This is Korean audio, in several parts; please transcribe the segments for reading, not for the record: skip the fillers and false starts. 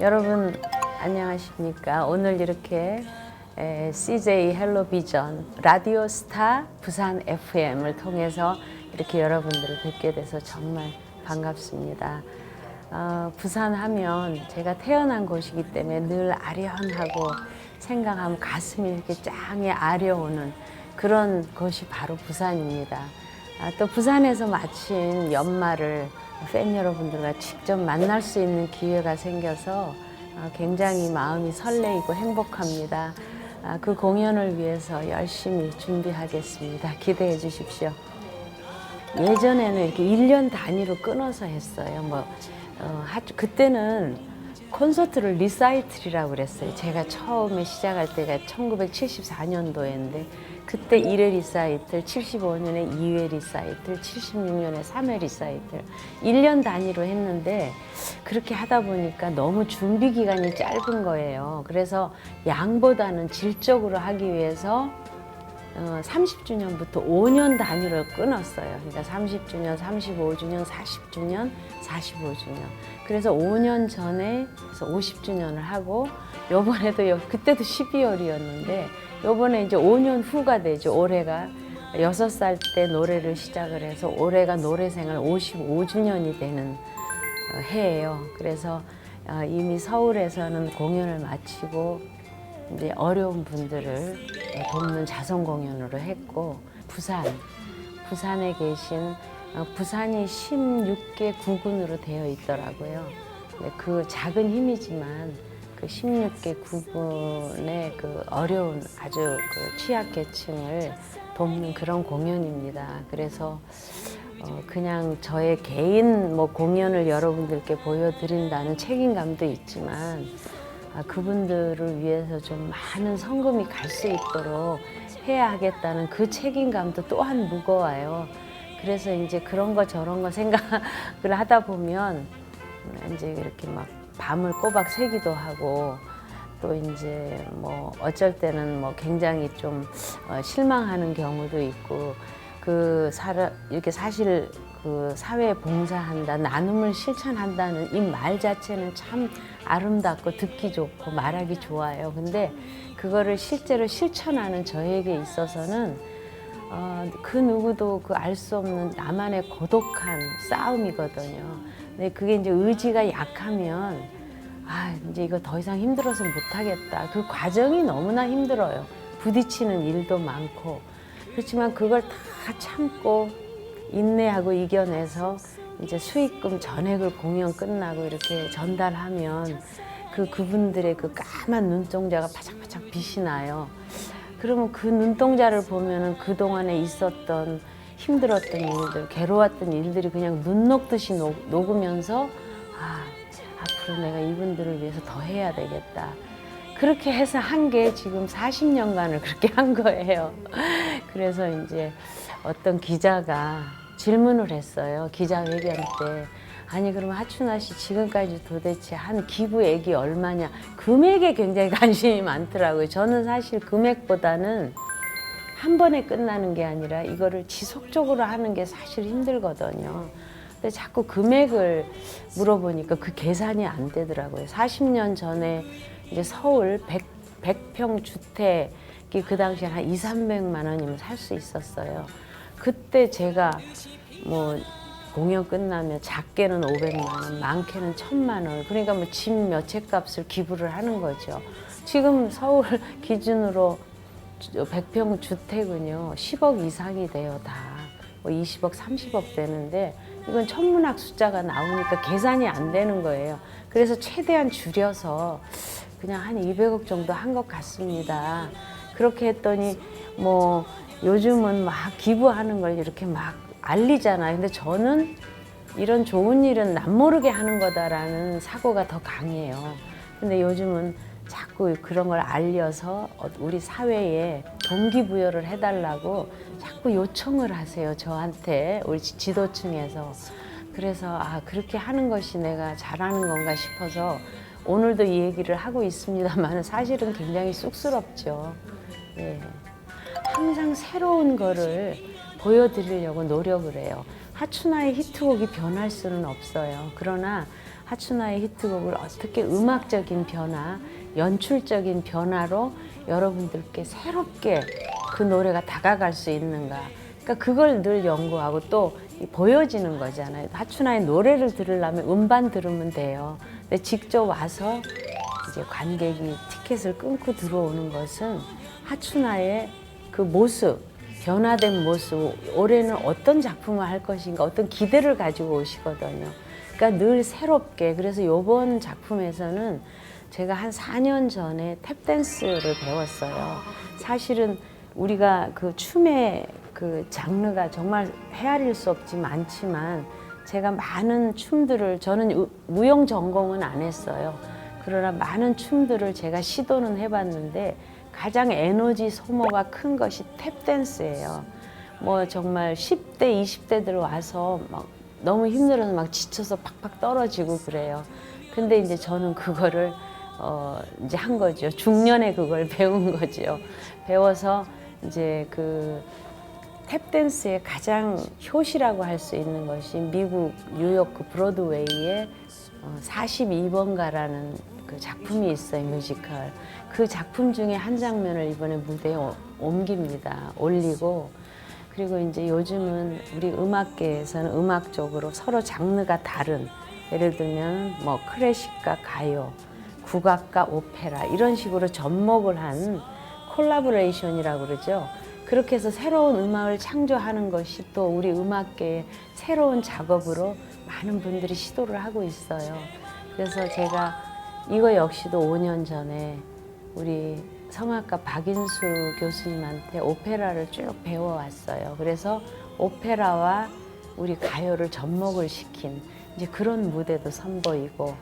여러분 안녕하십니까? 오늘 이렇게 CJ 헬로비전 라디오 스타 부산 FM을 통해서 이렇게 여러분들을 뵙게 돼서 정말 반갑습니다. 부산 하면 제가 태어난 곳이기 때문에 늘 아련하고 생각하면 가슴이 이렇게 짱에 아려오는 그런 곳이 바로 부산입니다. 또 부산에서 마친 연말을 팬 여러분들과 직접 만날 수 있는 기회가 생겨서 굉장히 마음이 설레이고 행복합니다. 그 공연을 위해서 열심히 준비하겠습니다. 기대해 주십시오. 예전에는 이렇게 1년 단위로 끊어서 했어요. 그때는 콘서트를 리사이틀이라고 그랬어요. 제가 처음에 시작할 때가 1974년도였는데 그때 1회 리사이틀, 75년에 2회 리사이틀, 76년에 3회 리사이틀 1년 단위로 했는데 그렇게 하다 보니까 너무 준비 기간이 짧은 거예요. 그래서 양보다는 질적으로 하기 위해서 30주년부터 5년 단위로 끊었어요. 그러니까 30주년, 35주년, 40주년, 45주년. 그래서 5년 전에 50주년을 하고 요번에도 그때도 12월이었는데 요번에 이제 5년 후가 되죠. 올해가 6살 때 노래를 시작을 해서 올해가 노래생활 55주년이 되는 해예요. 그래서 이미 서울에서는 공연을 마치고 이제 어려운 분들을 돕는 자선 공연으로 했고 부산에 계신 부산이 16개 구군으로 되어 있더라고요. 그 작은 힘이지만 그 16개 구군의 그 어려운 아주 그 취약계층을 돕는 그런 공연입니다. 그래서 그냥 저의 개인 공연을 여러분들께 보여드린다는 책임감도 있지만 그분들을 위해서 좀 많은 성금이 갈 수 있도록 해야 하겠다는 그 책임감도 또한 무거워요. 그래서 이제 그런 거 저런 거 생각을 하다 보면 이제 이렇게 막 밤을 꼬박 새기도 하고 또 이제 어쩔 때는 굉장히 좀 실망하는 경우도 있고 이렇게 사실 그 사회에 봉사한다, 나눔을 실천한다는 이 말 자체는 참 아름답고 듣기 좋고 말하기 좋아요. 근데 그거를 실제로 실천하는 저에게 있어서는 그 누구도 알 수 없는 나만의 고독한 싸움이거든요. 근데 그게 이제 의지가 약하면 이제 이거 더 이상 힘들어서 못하겠다. 그 과정이 너무나 힘들어요. 부딪히는 일도 많고. 그렇지만 그걸 다 참고 인내하고 이겨내서 이제 수익금 전액을 공연 끝나고 이렇게 전달하면 그분들의 그 까만 눈동자가 바짝바짝 빛이 나요. 그러면 그 눈동자를 보면은 그동안에 있었던 힘들었던 일들, 괴로웠던 일들이 그냥 눈 녹듯이 녹으면서 앞으로 내가 이분들을 위해서 더 해야 되겠다. 그렇게 해서 한 게 지금 40년간을 그렇게 한 거예요. 그래서 이제 어떤 기자가 질문을 했어요. 기자회견 때. 아니 그러면 하춘아 씨 지금까지 도대체 한 기부액이 얼마냐. 금액에 굉장히 관심이 많더라고요. 저는 사실 금액보다는 한 번에 끝나는 게 아니라 이거를 지속적으로 하는 게 사실 힘들거든요. 근데 자꾸 금액을 물어보니까 그 계산이 안 되더라고요. 40년 전에 이제 서울 100평 주택이 그 당시에 한 2, 300만 원이면 살 수 있었어요. 그때 제가 공연 끝나면 작게는 500만 원, 많게는 1000만 원. 그러니까 집 몇 채 값을 기부를 하는 거죠. 지금 서울 기준으로 100평 주택은요, 10억 이상이 돼요, 다. 20억, 30억 되는데 이건 천문학 숫자가 나오니까 계산이 안 되는 거예요. 그래서 최대한 줄여서 그냥 한 200억 정도 한 것 같습니다. 그렇게 했더니 요즘은 막 기부하는 걸 이렇게 막 알리잖아요. 근데 저는 이런 좋은 일은 남모르게 하는 거다라는 사고가 더 강해요. 근데 요즘은 자꾸 그런 걸 알려서 우리 사회에 동기부여를 해달라고 자꾸 요청을 하세요. 저한테 우리 지도층에서. 그래서 그렇게 하는 것이 내가 잘하는 건가 싶어서 오늘도 이 얘기를 하고 있습니다만 사실은 굉장히 쑥스럽죠. 예. 항상 새로운 거를 보여드리려고 노력을 해요. 하춘아의 히트곡이 변할 수는 없어요. 그러나 하춘아의 히트곡을 어떻게 음악적인 변화, 연출적인 변화로 여러분들께 새롭게 그 노래가 다가갈 수 있는가. 그러니까 그걸 늘 연구하고 또 보여지는 거잖아요. 하춘아의 노래를 들으려면 음반 들으면 돼요. 근데 직접 와서 이제 관객이 티켓을 끊고 들어오는 것은 하춘아의 그 모습, 변화된 모습, 올해는 어떤 작품을 할 것인가, 어떤 기대를 가지고 오시거든요. 그러니까 늘 새롭게. 그래서 이번 작품에서는 제가 한 4년 전에 탭댄스를 배웠어요. 사실은 우리가 그 춤의 그 장르가 정말 헤아릴 수 없지 많지만 제가 많은 춤들을, 저는 무용 전공은 안 했어요. 그러나 많은 춤들을 제가 시도는 해봤는데 가장 에너지 소모가 큰 것이 탭댄스예요. 뭐 정말 10대, 20대들 와서 막 너무 힘들어서 막 지쳐서 팍팍 떨어지고 그래요. 근데 이제 저는 그거를 이제 한 거죠. 중년에 그걸 배운 거죠. 배워서 이제 그 탭댄스의 가장 효시라고 할 수 있는 것이 미국 뉴요크 브로드웨이의 42번가라는 그 작품이 있어요, 뮤지컬. 그 작품 중에 한 장면을 이번에 무대에 옮깁니다. 올리고. 그리고 이제 요즘은 우리 음악계에서는 음악적으로 서로 장르가 다른, 예를 들면 뭐 클래식과 가요, 국악과 오페라 이런 식으로 접목을 한 콜라보레이션이라고 그러죠. 그렇게 해서 새로운 음악을 창조하는 것이 또 우리 음악계의 새로운 작업으로 많은 분들이 시도를 하고 있어요. 그래서 제가 이거 역시도 5년 전에 우리 성악가 박인수 교수님한테 오페라를 쭉 배워왔어요. 그래서 오페라와 우리 가요를 접목을 시킨 이제 그런 무대도 선보이고,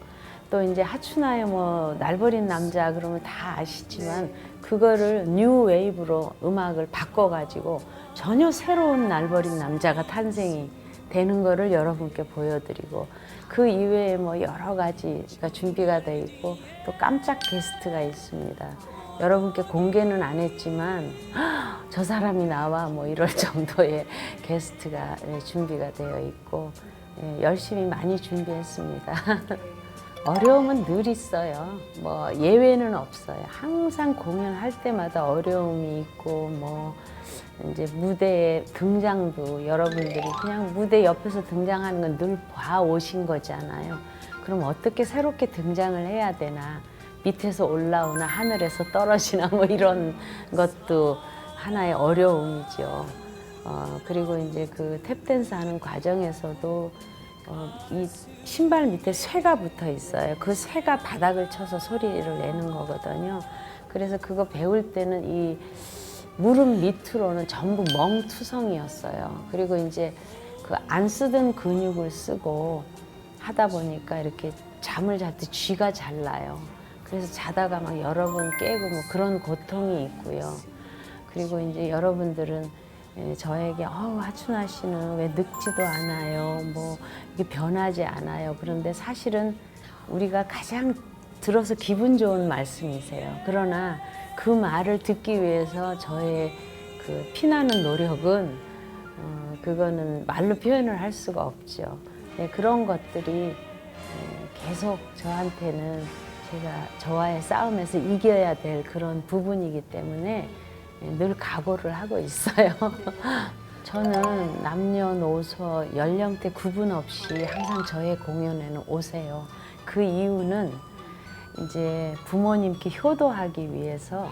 또 이제 하춘아의 뭐 날버린 남자 그러면 다 아시지만 그거를 뉴 웨이브로 음악을 바꿔가지고 전혀 새로운 날버린 남자가 탄생이 되는 거를 여러분께 보여드리고, 그 이외에 뭐 여러 가지가 준비가 돼 있고 또 깜짝 게스트가 있습니다. 여러분께 공개는 안 했지만 저 사람이 나와 뭐 이럴 정도의 게스트가 준비가 되어 있고 열심히 많이 준비했습니다. 어려움은 늘 있어요. 뭐 예외는 없어요. 항상 공연할 때마다 어려움이 있고 뭐 이제 무대의 등장도 여러분들이 그냥 무대 옆에서 등장하는 건 늘 봐오신 거잖아요. 그럼 어떻게 새롭게 등장을 해야 되나? 밑에서 올라오나 하늘에서 떨어지나 뭐 이런 것도 하나의 어려움이죠. 그리고 이제 그 탭댄스 하는 과정에서도 이 신발 밑에 쇠가 붙어 있어요. 그 쇠가 바닥을 쳐서 소리를 내는 거거든요. 그래서 그거 배울 때는 이 무릎 밑으로는 전부 멍투성이었어요. 그리고 이제 그 안 쓰던 근육을 쓰고 하다 보니까 이렇게 잠을 잘 때 쥐가 잘 나요. 그래서 자다가 막 여러 번 깨고 뭐 그런 고통이 있고요. 그리고 이제 여러분들은 저에게 하춘아 씨는 왜 늙지도 않아요, 뭐 이게 변하지 않아요. 그런데 사실은 우리가 가장 들어서 기분 좋은 말씀이세요. 그러나 그 말을 듣기 위해서 저의 그 피나는 노력은 그거는 말로 표현을 할 수가 없죠. 그런 것들이 계속 저한테는 제가 저와의 싸움에서 이겨야 될 그런 부분이기 때문에 늘 각오를 하고 있어요. 저는 남녀노소 연령대 구분 없이 항상 저의 공연에는 오세요. 그 이유는 이제 부모님께 효도하기 위해서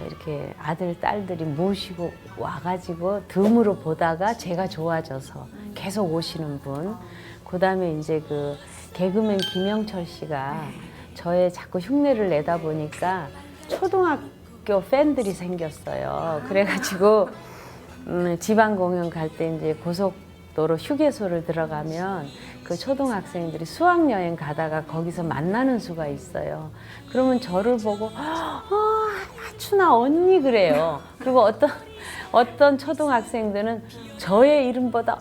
이렇게 아들, 딸들이 모시고 와가지고 덤으로 보다가 제가 좋아져서 계속 오시는 분. 그 다음에 이제 그 개그맨 김영철 씨가 저의 자꾸 흉내를 내다 보니까 초등학교 팬들이 생겼어요. 그래가지고 지방 공연 갈 때 이제 고속도로 휴게소를 들어가면 그 초등학생들이 수학여행 가다가 거기서 만나는 수가 있어요. 그러면 저를 보고 하춘아 언니 그래요. 그리고 어떤 초등학생들은 저의 이름보다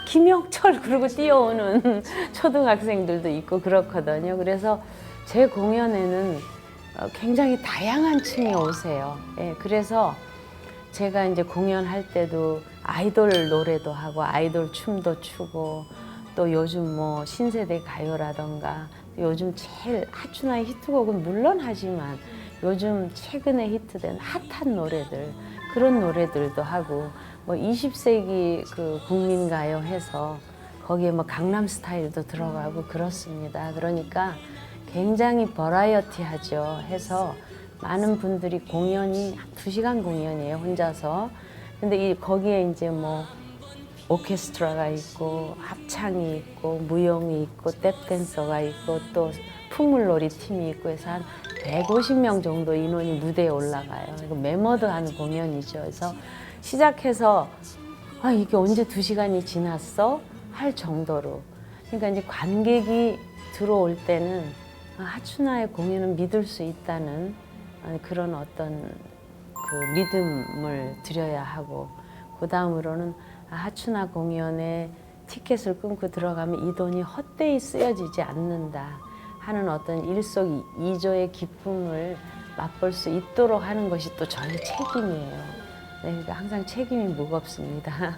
김영철 그러고 뛰어오는 초등학생들도 있고 그렇거든요. 그래서 제 공연에는 굉장히 다양한 층이 오세요. 그래서 제가 이제 공연할 때도 아이돌 노래도 하고 아이돌 춤도 추고 또 요즘 뭐 신세대 가요라던가 요즘 제일 하춘아의 히트곡은 물론 하지만 요즘 최근에 히트된 핫한 노래들 그런 노래들도 하고 뭐 20세기 그 국민가요 해서 거기에 뭐 강남스타일도 들어가고 그렇습니다. 그러니까 굉장히 버라이어티하죠. 해서 많은 분들이 공연이 2시간 공연이에요. 혼자서. 근데 거기에 이제 뭐 오케스트라가 있고 합창이 있고 무용이 있고 탭댄서가 있고 또 풍물놀이 팀이 있고 해서 한 150명 정도 인원이 무대에 올라가요. 이거 메머드하는 공연이죠. 그래서 시작해서 아 이게 언제 2시간이 지났어? 할 정도로 그러니까 이제 관객이 들어올 때는 하춘아의 공연은 믿을 수 있다는 그런 어떤 그 믿음을 드려야 하고 그 다음으로는 하춘아 공연에 티켓을 끊고 들어가면 이 돈이 헛되이 쓰여지지 않는다 하는 어떤 일석이조의 기쁨을 맛볼 수 있도록 하는 것이 또 저의 책임이에요. 네, 그러니까 항상 책임이 무겁습니다.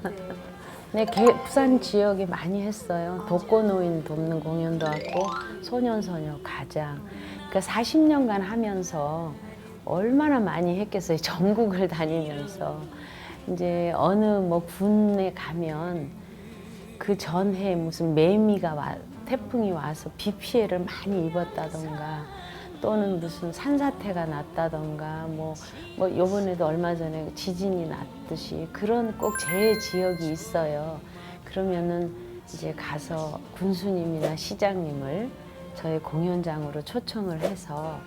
네, 부산 지역에 많이 했어요. 독거노인 돕는 공연도 하고 소년소녀 가장. 그러니까 40년간 하면서 얼마나 많이 했겠어요. 전국을 다니면서. 이제 어느 뭐 군에 가면 그 전해 무슨 매미가 태풍이 와서 비 피해를 많이 입었다던가 또는 무슨 산사태가 났다던가 뭐 요번에도 얼마 전에 지진이 났듯이 그런 꼭 제 지역이 있어요. 그러면은 이제 가서 군수님이나 시장님을 저희 공연장으로 초청을 해서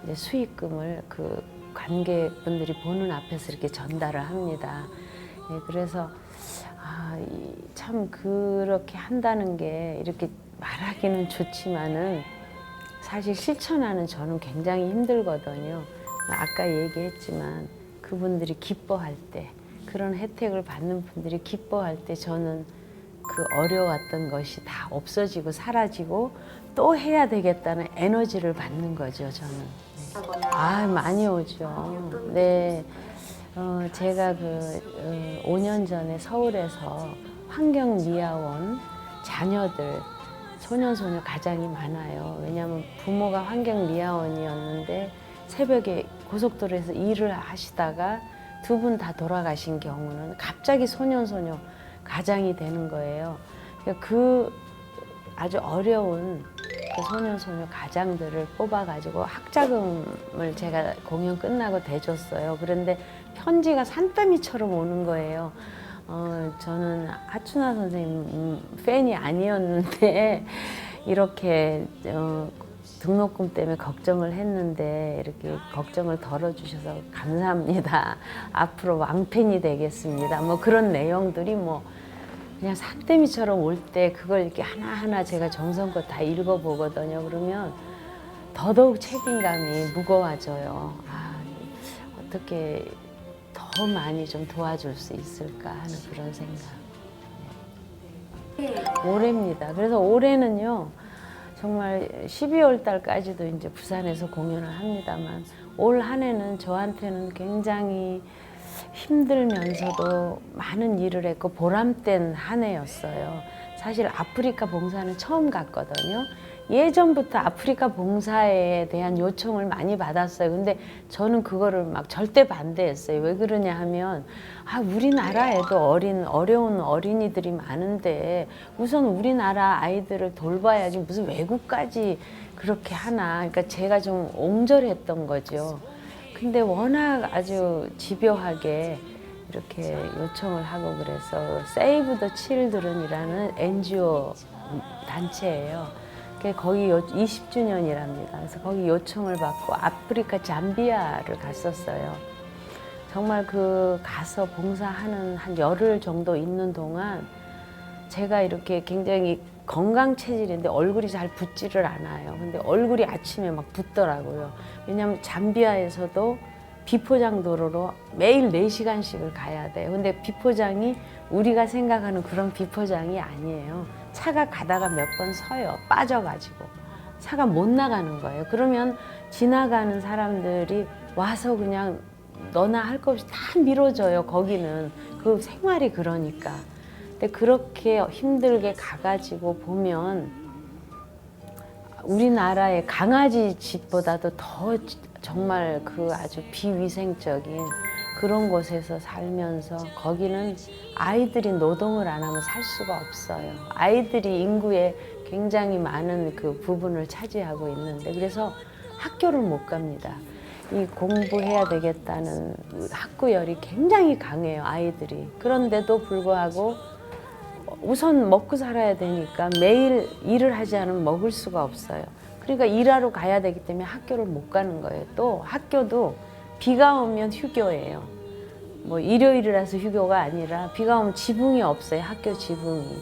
이제 수익금을 그 관객분들이 보는 앞에서 이렇게 전달을 합니다. 예, 그래서 참 그렇게 한다는 게 이렇게 말하기는 좋지만은 사실 실천하는 저는 굉장히 힘들거든요. 아까 얘기했지만 그분들이 기뻐할 때 그런 혜택을 받는 분들이 기뻐할 때 저는 그 어려웠던 것이 다 없어지고 사라지고 또 해야 되겠다는 에너지를 받는 거죠, 저는. 네. 많이 오죠. 네. 제가 5년 전에 서울에서 환경미화원 자녀들 소년소녀 가장이 많아요. 왜냐하면 부모가 환경미화원이었는데 새벽에 고속도로에서 일을 하시다가 2분 다 돌아가신 경우는 갑자기 소년소녀 가장이 되는 거예요. 그 아주 어려운 그 소년소녀 가장들을 뽑아가지고 학자금을 제가 공연 끝나고 대줬어요. 그런데 편지가 산더미처럼 오는 거예요. 저는 하춘아 선생님 팬이 아니었는데 이렇게 등록금 때문에 걱정을 했는데 이렇게 걱정을 덜어주셔서 감사합니다. 앞으로 왕팬이 되겠습니다. 뭐 그런 내용들이 뭐 그냥 산더미처럼 올 때 그걸 이렇게 하나하나 제가 정성껏 다 읽어보거든요. 그러면 더더욱 책임감이 무거워져요. 어떻게 더 많이 좀 도와줄 수 있을까 하는 그런 생각. 올해입니다. 그래서 올해는요, 정말 12월 달까지도 이제 부산에서 공연을 합니다만 올 한 해는 저한테는 굉장히 힘들면서도 많은 일을 했고 보람된 한 해였어요. 사실 아프리카 봉사는 처음 갔거든요. 예전부터 아프리카 봉사에 대한 요청을 많이 받았어요. 근데 저는 그거를 막 절대 반대했어요. 왜 그러냐 하면 우리나라에도 어려운 어린이들이 많은데 우선 우리나라 아이들을 돌봐야지 무슨 외국까지 그렇게 하나. 그러니까 제가 좀 옹졸했던 거죠. 근데 워낙 아주 집요하게 이렇게 요청을 하고 그래서 Save the Children이라는 NGO 단체예요. 거기 20주년이랍니다. 그래서 거기 요청을 받고 아프리카 잠비아를 갔었어요. 정말 가서 봉사하는 한 열흘 정도 있는 동안 제가 이렇게 굉장히 건강 체질인데 얼굴이 잘 붓지를 않아요. 근데 얼굴이 아침에 막 붓더라고요. 왜냐하면 잠비아에서도 비포장 도로로 매일 4시간씩을 가야 돼요. 근데 비포장이 우리가 생각하는 그런 비포장이 아니에요. 차가 가다가 몇 번 서요. 빠져가지고. 차가 못 나가는 거예요. 그러면 지나가는 사람들이 와서 그냥 너나 할 것 없이 다 밀어줘요. 거기는. 그 생활이 그러니까. 근데 그렇게 힘들게 가가지고 보면 우리나라의 강아지 집보다도 더 정말 그 아주 비위생적인 그런 곳에서 살면서 거기는 아이들이 노동을 안 하면 살 수가 없어요. 아이들이 인구의 굉장히 많은 그 부분을 차지하고 있는데 그래서 학교를 못 갑니다. 이 공부해야 되겠다는 학구열이 굉장히 강해요, 아이들이. 그런데도 불구하고 우선 먹고 살아야 되니까 매일 일을 하지 않으면 먹을 수가 없어요. 그러니까 일하러 가야 되기 때문에 학교를 못 가는 거예요. 또 학교도 비가 오면 휴교예요. 뭐 일요일이라서 휴교가 아니라 비가 오면 지붕이 없어요. 학교 지붕이.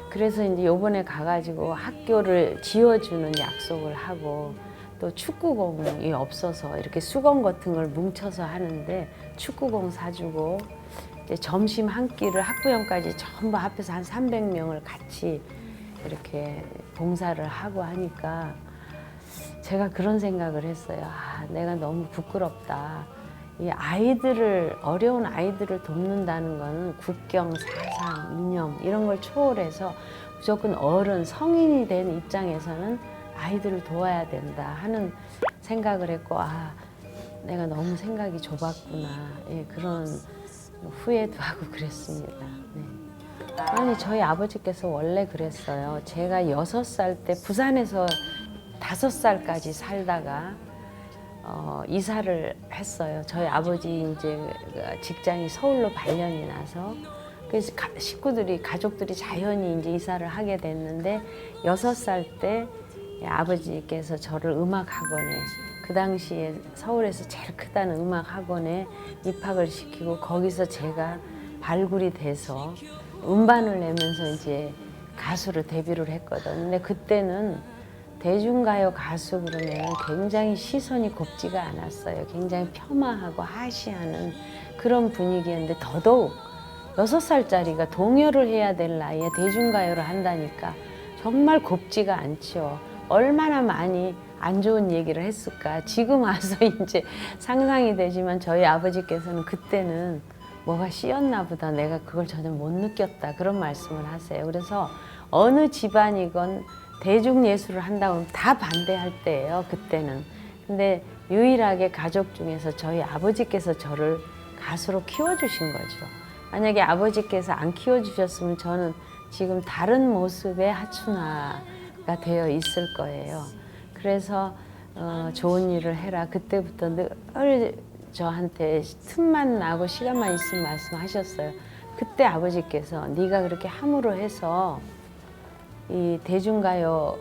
그래서 이제 요번에 가가지고 학교를 지어주는 약속을 하고 또 축구공이 없어서 이렇게 수건 같은 걸 뭉쳐서 하는데 축구공 사주고 이제 점심 한 끼를 학부형까지 전부 합해서 한 300명을 같이 이렇게 봉사를 하고 하니까 제가 그런 생각을 했어요. 아, 내가 너무 부끄럽다. 이 아이들을, 어려운 아이들을 돕는다는 거는 국경, 사상, 이념 이런 걸 초월해서 무조건 어른, 성인이 된 입장에서는 아이들을 도와야 된다 하는 생각을 했고, 아, 내가 너무 생각이 좁았구나. 예, 그런 후회도 하고 그랬습니다. 네. 아니, 저희 아버지께서 원래 그랬어요. 제가 6살 때 부산에서 5살까지 살다가 이사를 했어요. 저희 아버지 이제 직장이 서울로 발령이 나서 그래서 식구들이 가족들이 자연히 이제 이사를 하게 됐는데 6살 때 아버지께서 저를 음악학원에 그 당시에 서울에서 제일 크다는 음악학원에 입학을 시키고 거기서 제가 발굴이 돼서 음반을 내면서 이제 가수로 데뷔를 했거든요. 근데 그때는 대중가요 가수 그러면 굉장히 시선이 곱지가 않았어요. 굉장히 폄하하고 하시하는 그런 분위기였는데 더더욱 6살짜리가 동요를 해야 될 나이에 대중가요를 한다니까 정말 곱지가 않죠. 얼마나 많이 안 좋은 얘기를 했을까. 지금 와서 이제 상상이 되지만 저희 아버지께서는 그때는 뭐가 씌었나 보다. 내가 그걸 전혀 못 느꼈다. 그런 말씀을 하세요. 그래서 어느 집안이건 대중예술을 한다고 하면 다 반대할 때예요, 그때는. 근데 유일하게 가족 중에서 저희 아버지께서 저를 가수로 키워주신 거죠. 만약에 아버지께서 안 키워주셨으면 저는 지금 다른 모습의 하춘아가 되어 있을 거예요. 그래서 좋은 일을 해라. 그때부터 늘 저한테 틈만 나고 시간만 있으면 말씀하셨어요. 그때 아버지께서 네가 그렇게 함으로 해서 이 대중가요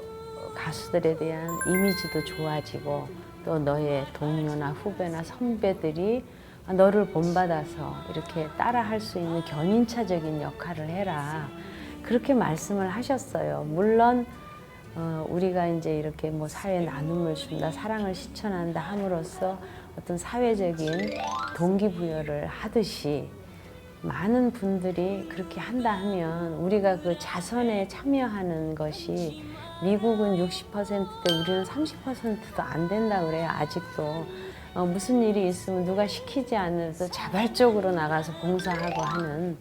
가수들에 대한 이미지도 좋아지고 또 너의 동료나 후배나 선배들이 너를 본받아서 이렇게 따라할 수 있는 견인차적인 역할을 해라. 그렇게 말씀을 하셨어요. 물론 우리가 이제 이렇게 뭐 사회에 나눔을 준다, 사랑을 실천한다 함으로써 어떤 사회적인 동기부여를 하듯이 많은 분들이 그렇게 한다 하면 우리가 그 자선에 참여하는 것이 미국은 60%대 우리는 30%도 안 된다 그래요. 아직도 무슨 일이 있으면 누가 시키지 않아서 자발적으로 나가서 봉사하고 하는,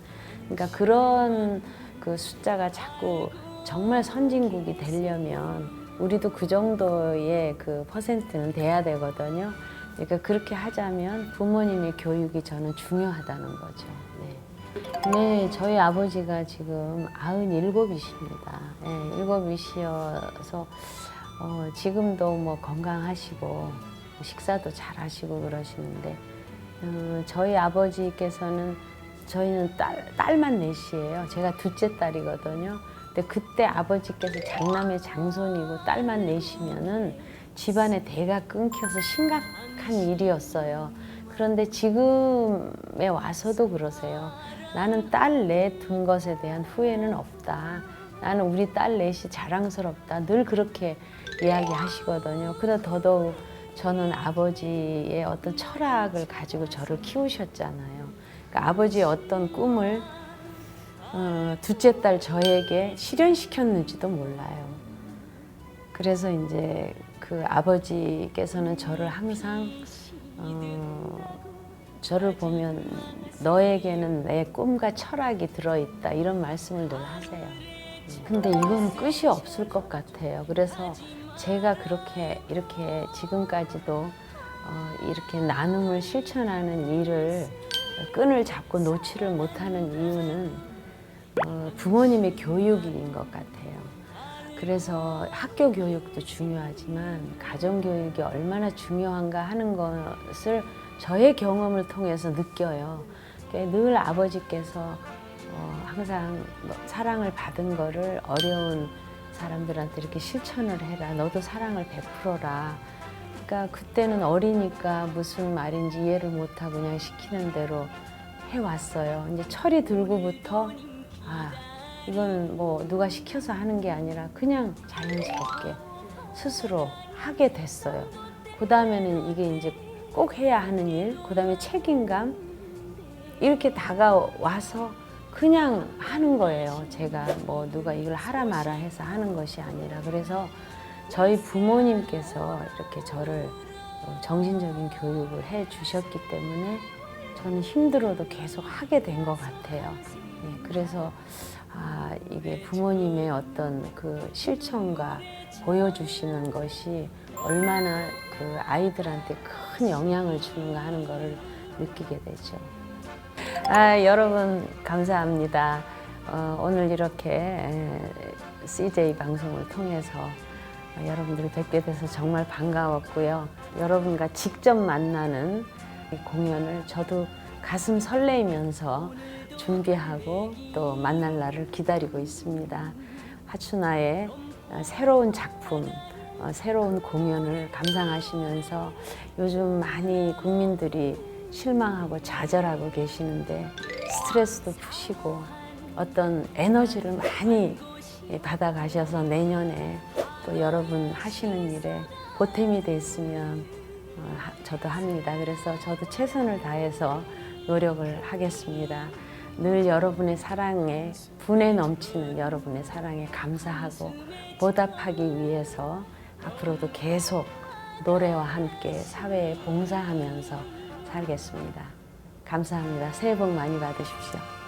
그러니까 그런 그 숫자가 자꾸 정말 선진국이 되려면 우리도 그 정도의 그 퍼센트는 돼야 되거든요. 그러니까 그렇게 하자면 부모님의 교육이 저는 중요하다는 거죠. 네. 네, 저희 아버지가 지금 97이십니다. 네, 7이셔서 지금도 뭐 건강하시고 식사도 잘 하시고 그러시는데 저희 아버지께서는 저희는 딸만 넷이에요. 제가 둘째 딸이거든요. 근데 그때 아버지께서 장남의 장손이고 딸만 넷이면은 집안의 대가 끊겨서 심각한 일이었어요. 그런데 지금에 와서도 그러세요. 나는 딸 넷 둔 것에 대한 후회는 없다. 나는 우리 딸 넷이 자랑스럽다. 늘 그렇게 이야기하시거든요. 그러다 더더욱 저는 아버지의 어떤 철학을 가지고 저를 키우셨잖아요. 그러니까 아버지의 어떤 꿈을 둘째 딸 저에게 실현시켰는지도 몰라요. 그래서 이제 그 아버지께서는 저를 항상 저를 보면 너에게는 내 꿈과 철학이 들어있다 이런 말씀을 늘 하세요. 근데 이건 끝이 없을 것 같아요. 그래서 제가 그렇게 이렇게 지금까지도 이렇게 나눔을 실천하는 일을 끈을 잡고 놓지를 못하는 이유는 부모님의 교육인 것 같아요. 그래서 학교 교육도 중요하지만 가정 교육이 얼마나 중요한가 하는 것을 저의 경험을 통해서 느껴요. 늘 아버지께서 항상 사랑을 받은 거를 어려운 사람들한테 이렇게 실천을 해라. 너도 사랑을 베풀어라. 그러니까 그때는 어리니까 무슨 말인지 이해를 못하고 그냥 시키는 대로 해왔어요. 이제 철이 들고부터 이건 뭐 누가 시켜서 하는 게 아니라 그냥 자연스럽게 스스로 하게 됐어요. 그 다음에는 이게 이제 꼭 해야 하는 일, 그 다음에 책임감 이렇게 다가와서 그냥 하는 거예요. 제가 뭐 누가 이걸 하라 마라 해서 하는 것이 아니라. 그래서 저희 부모님께서 이렇게 저를 정신적인 교육을 해 주셨기 때문에 저는 힘들어도 계속 하게 된 것 같아요. 그래서 이게 부모님의 어떤 그 실천과 보여주시는 것이 얼마나 그 아이들한테 큰 영향을 주는가 하는 것을 느끼게 되죠. 여러분 감사합니다. 오늘 이렇게 CJ 방송을 통해서 여러분들을 뵙게 돼서 정말 반가웠고요. 여러분과 직접 만나는 이 공연을 저도 가슴 설레이면서 준비하고 또 만날 날을 기다리고 있습니다. 하춘아의 새로운 작품, 새로운 공연을 감상하시면서 요즘 많이 국민들이 실망하고 좌절하고 계시는데 스트레스도 푸시고 어떤 에너지를 많이 받아가셔서 내년에 또 여러분 하시는 일에 보탬이 됐으면 저도 합니다. 그래서 저도 최선을 다해서 노력을 하겠습니다. 늘 여러분의 사랑에 분에 넘치는 여러분의 사랑에 감사하고 보답하기 위해서 앞으로도 계속 노래와 함께 사회에 봉사하면서 살겠습니다. 감사합니다. 새해 복 많이 받으십시오.